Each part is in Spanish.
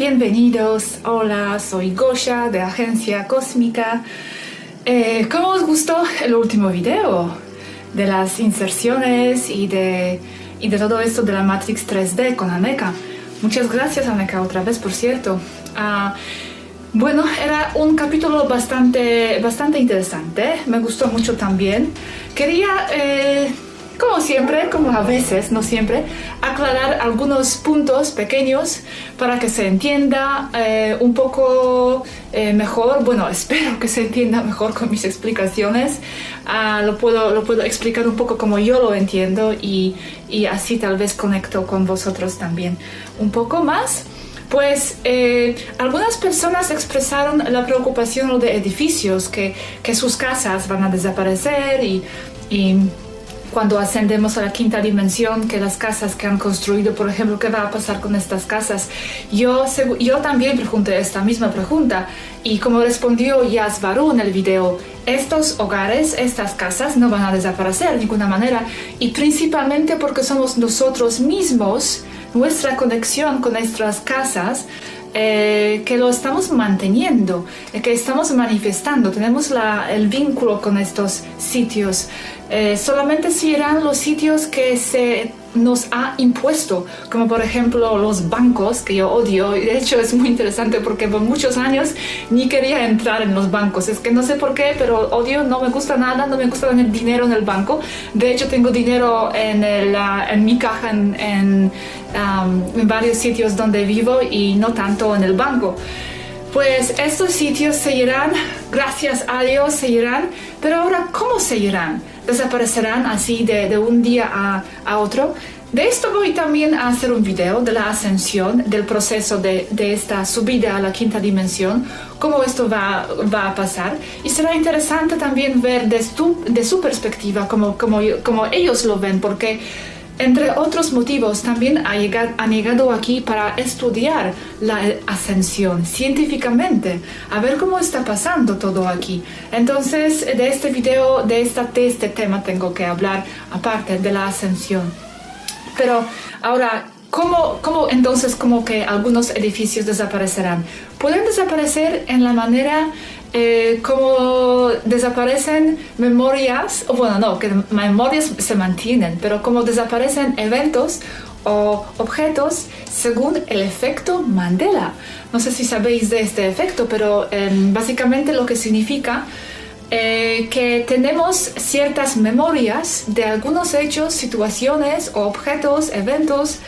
bienvenidos. Hola, soy Gosha de Agencia Cósmica. ¿Cómo os gustó el último video de las inserciones y de todo esto de la Matrix 3D con Aneka? Muchas gracias, Aneka, otra vez, por cierto. Bueno, era un capítulo bastante interesante. Me gustó mucho también. Quería, como siempre, como a veces, no siempre, aclarar algunos puntos pequeños para que se entienda un poco mejor. Bueno, espero que se entienda mejor con mis explicaciones. Lo puedo explicar un poco como yo lo entiendo y así tal vez conecto con vosotros también un poco más. Pues algunas personas expresaron la preocupación de edificios, que sus casas van a desaparecer y cuando ascendemos a la quinta dimensión, que las casas que han construido, por ejemplo, ¿qué va a pasar con estas casas? Yo también pregunté esta misma pregunta y como respondió Yasvaru en el video, estos hogares, estas casas no van a desaparecer de ninguna manera y principalmente porque somos nosotros mismos, nuestra conexión con nuestras casas, que lo estamos manteniendo, que estamos manifestando, tenemos el vínculo con estos sitios. Solamente si eran los sitios que se nos ha impuesto, como por ejemplo los bancos, que yo odio, y de hecho es muy interesante porque por muchos años ni quería entrar en los bancos, es que no sé por qué, pero odio, no me gusta nada, no me gusta tener dinero en el banco. De hecho tengo dinero en mi caja en varios sitios donde vivo y no tanto en el banco. Pues estos sitios se irán, gracias a Dios se irán, pero ahora ¿cómo se irán? ¿Desaparecerán así de un día a otro? De esto voy también a hacer un video de la ascensión, del proceso de esta subida a la quinta dimensión, cómo esto va a pasar. Y será interesante también ver de su perspectiva cómo ellos lo ven, porque entre otros motivos, también han llegado aquí para estudiar la ascensión científicamente, a ver cómo está pasando todo aquí. Entonces, de este video, de este tema tengo que hablar aparte de la ascensión. Pero ahora, ¿cómo entonces como que algunos edificios desaparecerán? Pueden desaparecer en la manera como desaparecen memorias, o bueno, no, que memorias se mantienen, pero como desaparecen eventos o objetos según el efecto Mandela. No sé si sabéis de este efecto, pero básicamente lo que significa que tenemos ciertas memorias de algunos hechos, situaciones o objetos, eventos,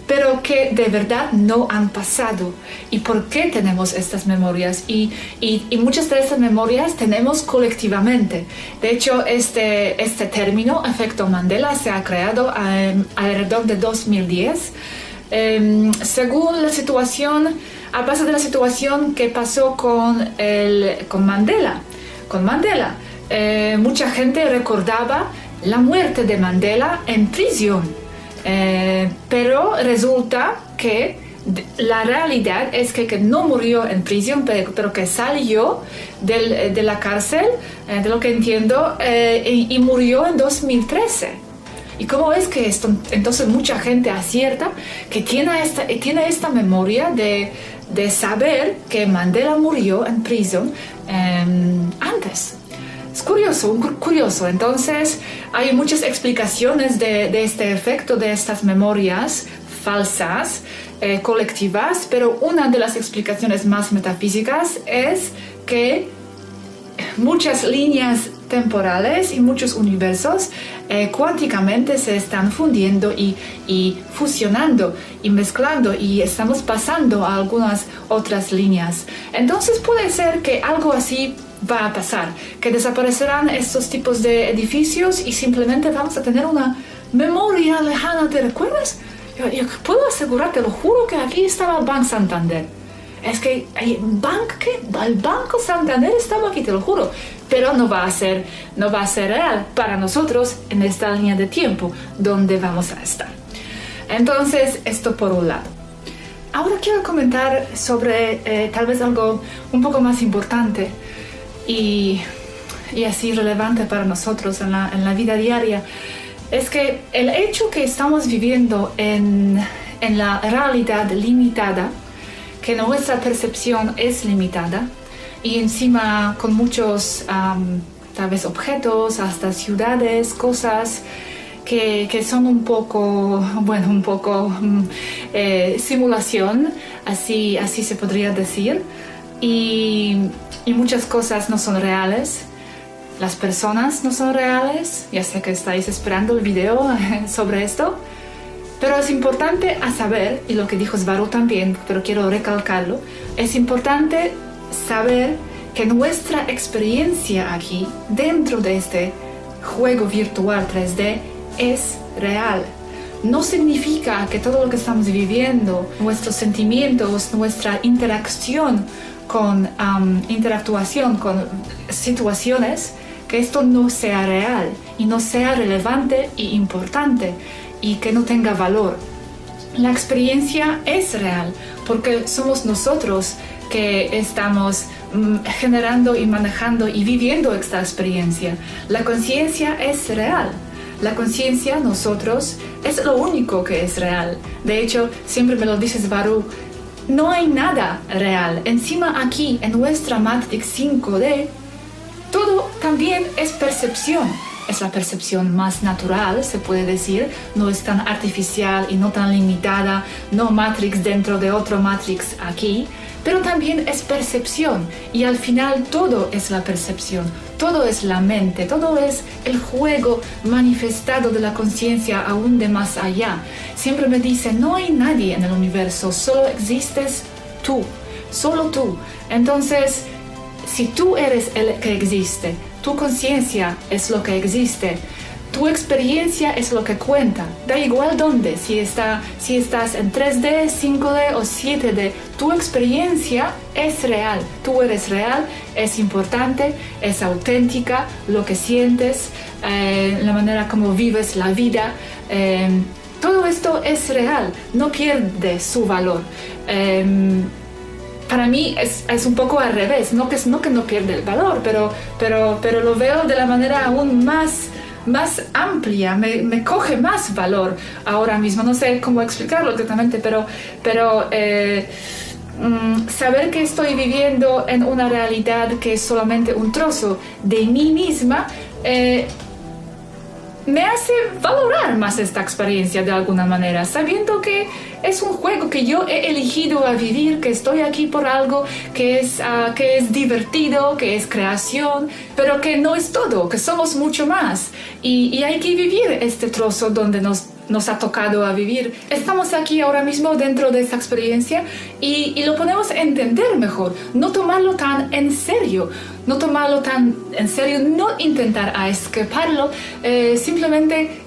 pero que de verdad no han pasado. ¿Y por qué tenemos estas memorias? Y muchas de estas memorias tenemos colectivamente. De hecho, este término, efecto Mandela, se ha creado alrededor de 2010, según la situación, a base de la situación que pasó con Mandela. Con Mandela, mucha gente recordaba la muerte de Mandela en prisión. Pero resulta que la realidad es que no murió en prisión, pero que salió de la cárcel, de lo que entiendo, y murió en 2013. ¿Y cómo es que esto? Entonces mucha gente acierta que tiene esta memoria de saber que Mandela murió en prisión antes. Es curioso. Entonces, hay muchas explicaciones de este efecto, de estas memorias falsas, colectivas, pero una de las explicaciones más metafísicas es que muchas líneas temporales y muchos universos cuánticamente se están fundiendo y fusionando y mezclando y estamos pasando a algunas otras líneas. Entonces puede ser que algo así va a pasar, que desaparecerán estos tipos de edificios y simplemente vamos a tener una memoria lejana. ¿Te recuerdas? Yo puedo asegurar, te lo juro, que aquí estaba el Banco Santander. Es que el Banco Santander estaba aquí, te lo juro. Pero no va a ser real para nosotros en esta línea de tiempo donde vamos a estar. Entonces, esto por un lado. Ahora quiero comentar sobre tal vez algo un poco más importante y así relevante para nosotros en la vida diaria. Es que el hecho que estamos viviendo en la realidad limitada que nuestra percepción es limitada y encima con muchos tal vez objetos, hasta ciudades, cosas que son un poco simulación, así se podría decir, y muchas cosas no son reales. Las personas no son reales. Ya sé que estáis esperando el video sobre esto, pero es importante a saber, y lo que dijo Svaru también, pero quiero recalcarlo, es importante saber que nuestra experiencia aquí, dentro de este juego virtual 3D, es real. No significa que todo lo que estamos viviendo, nuestros sentimientos, nuestra interactuación con situaciones, que esto no sea real y no sea relevante y importante y que no tenga valor. La experiencia es real porque somos nosotros que estamos generando y manejando y viviendo esta experiencia. La conciencia es real. La conciencia, nosotros, es lo único que es real. De hecho, siempre me lo dices, Svaru, no hay nada real. Encima aquí, en nuestra Matrix 5D, todo también es percepción. Es la percepción más natural, se puede decir. No es tan artificial y no tan limitada. No Matrix dentro de otro Matrix aquí. Pero también es percepción. Y al final todo es la percepción. Todo es la mente. Todo es el juego manifestado de la conciencia aún de más allá. Siempre me dicen, no hay nadie en el universo. Solo existes tú. Solo tú. Entonces, si tú eres el que existe, tu conciencia es lo que existe, tu experiencia es lo que cuenta, da igual dónde, si estás en 3D, 5D o 7D, tu experiencia es real, tú eres real, es importante, es auténtica, lo que sientes, la manera como vives la vida, todo esto es real, no pierde su valor. Para mí es un poco al revés, no que no pierde el valor, pero lo veo de la manera aún más amplia, me coge más valor ahora mismo. No sé cómo explicarlo exactamente, pero saber que estoy viviendo en una realidad que es solamente un trozo de mí misma, me hace valorar más esta experiencia de alguna manera, sabiendo que es un juego que yo he elegido a vivir, que estoy aquí por algo, que es divertido, que es creación, pero que no es todo, que somos mucho más. Y hay que vivir este trozo donde nos ha tocado a vivir. Estamos aquí ahora mismo dentro de esta experiencia y lo podemos entender mejor, no tomarlo tan en serio, no intentar escaparlo, simplemente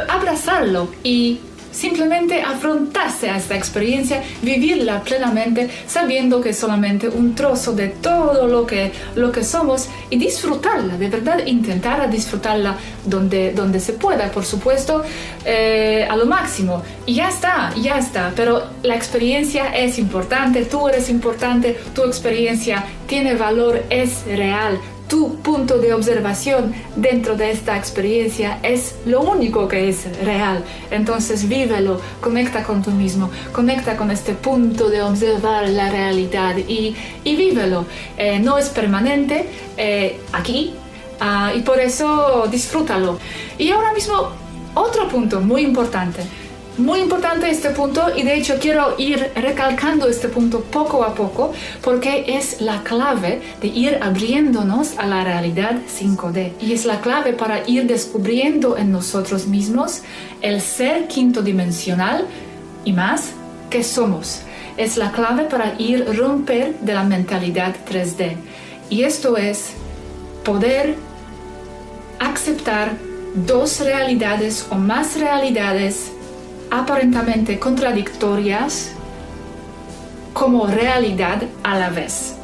abrazarlo y simplemente afrontarse a esta experiencia, vivirla plenamente, sabiendo que es solamente un trozo de todo lo que somos y disfrutarla, de verdad intentar disfrutarla donde se pueda, por supuesto, a lo máximo. Y ya está, pero la experiencia es importante, tú eres importante, tu experiencia tiene valor, es real. Tu punto de observación dentro de esta experiencia es lo único que es real. Entonces vívelo, conecta con tú mismo, conecta con este punto de observar la realidad y vívelo. No es permanente aquí y por eso disfrútalo. Y ahora mismo otro punto muy importante este punto, y de hecho quiero ir recalcando este punto poco a poco porque es la clave de ir abriéndonos a la realidad 5D y es la clave para ir descubriendo en nosotros mismos el ser quinto dimensional y más que somos. Es la clave para ir romper de la mentalidad 3D y esto es poder aceptar dos realidades o más realidades aparentemente contradictorias como realidad a la vez.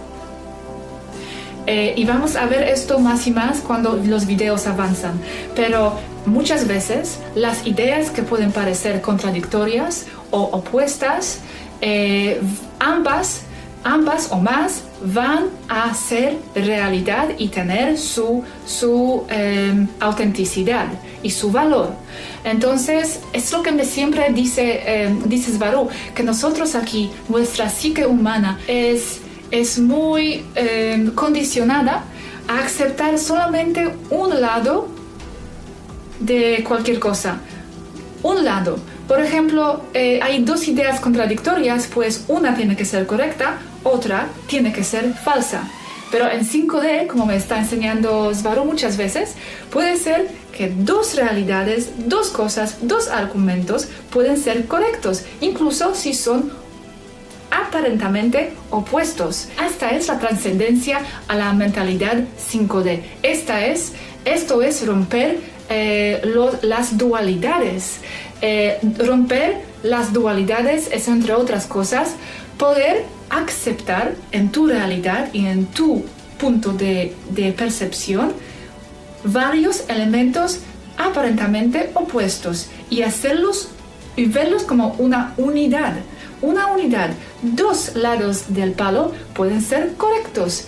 Y vamos a ver esto más y más cuando los videos avanzan, pero muchas veces las ideas que pueden parecer contradictorias o opuestas, ambas ambas o más van a ser realidad y tener su autenticidad y su valor. Entonces, es lo que siempre dice Svaru, que nosotros aquí, nuestra psique humana es muy condicionada a aceptar solamente un lado de cualquier cosa. Un lado. Por ejemplo, hay dos ideas contradictorias, pues una tiene que ser correcta, otra tiene que ser falsa. Pero en 5D, como me está enseñando Svaru muchas veces, puede ser que dos realidades, dos cosas, dos argumentos pueden ser correctos, incluso si son aparentemente opuestos. Esta es la trascendencia a la mentalidad 5D. Esto es romper las dualidades. Romper las dualidades es, entre otras cosas, poder aceptar en tu realidad y en tu punto de percepción varios elementos aparentemente opuestos y hacerlos y verlos como una unidad. Una unidad, dos lados del palo pueden ser correctos.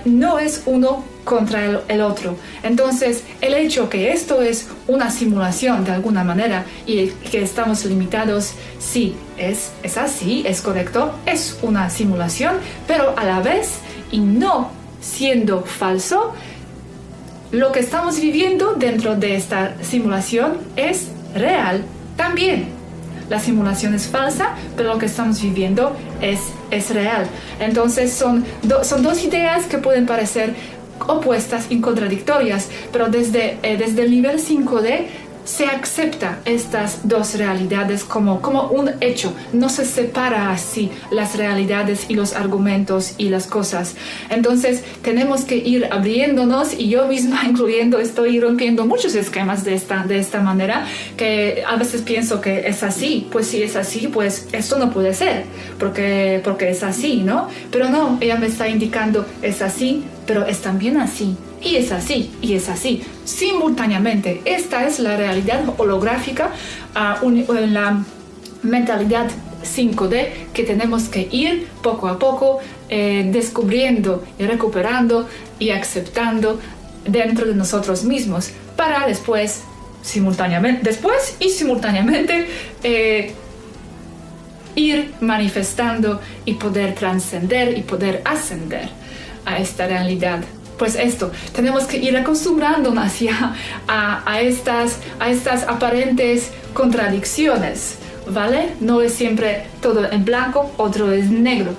No es uno contra el otro. Entonces, el hecho que esto es una simulación de alguna manera y que estamos limitados, sí, es así, es correcto, es una simulación, pero a la vez, y no siendo falso, lo que estamos viviendo dentro de esta simulación es real también. La simulación es falsa, pero lo que estamos viviendo es real. Entonces son dos ideas que pueden parecer opuestas y contradictorias, pero desde el nivel 5D se acepta estas dos realidades como un hecho. No se separa así las realidades y los argumentos y las cosas. Entonces tenemos que ir abriéndonos, y yo misma incluyendo estoy rompiendo muchos esquemas de esta manera, que a veces pienso que es así. Pues si es así, pues esto no puede ser porque es así, ¿no? Pero no, ella me está indicando es así, pero es también así. Y es así, y es así, simultáneamente. Esta es la realidad holográfica, la mentalidad 5D que tenemos que ir poco a poco descubriendo y recuperando y aceptando dentro de nosotros mismos, para después y simultáneamente ir manifestando y poder trascender y poder ascender a esta realidad. Pues esto, tenemos que ir acostumbrándonos a estas aparentes contradicciones, ¿vale? No es siempre todo en blanco, otro es negro.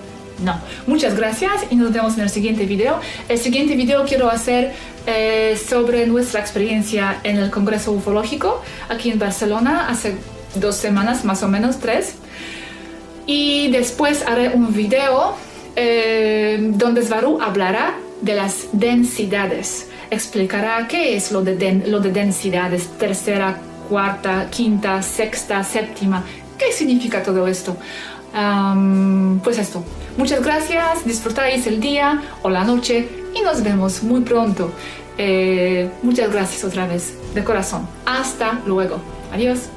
No. Muchas gracias y nos vemos en el siguiente video. El siguiente video quiero hacer sobre nuestra experiencia en el Congreso Ufológico aquí en Barcelona hace 2 semanas, más o menos 3. Y después haré un video donde Svaru hablará de las densidades. Explicará qué es lo de densidades, tercera, cuarta, quinta, sexta, séptima. ¿Qué significa todo esto? Pues esto. Muchas gracias, disfrutáis el día o la noche y nos vemos muy pronto. Muchas gracias otra vez, de corazón. Hasta luego. Adiós.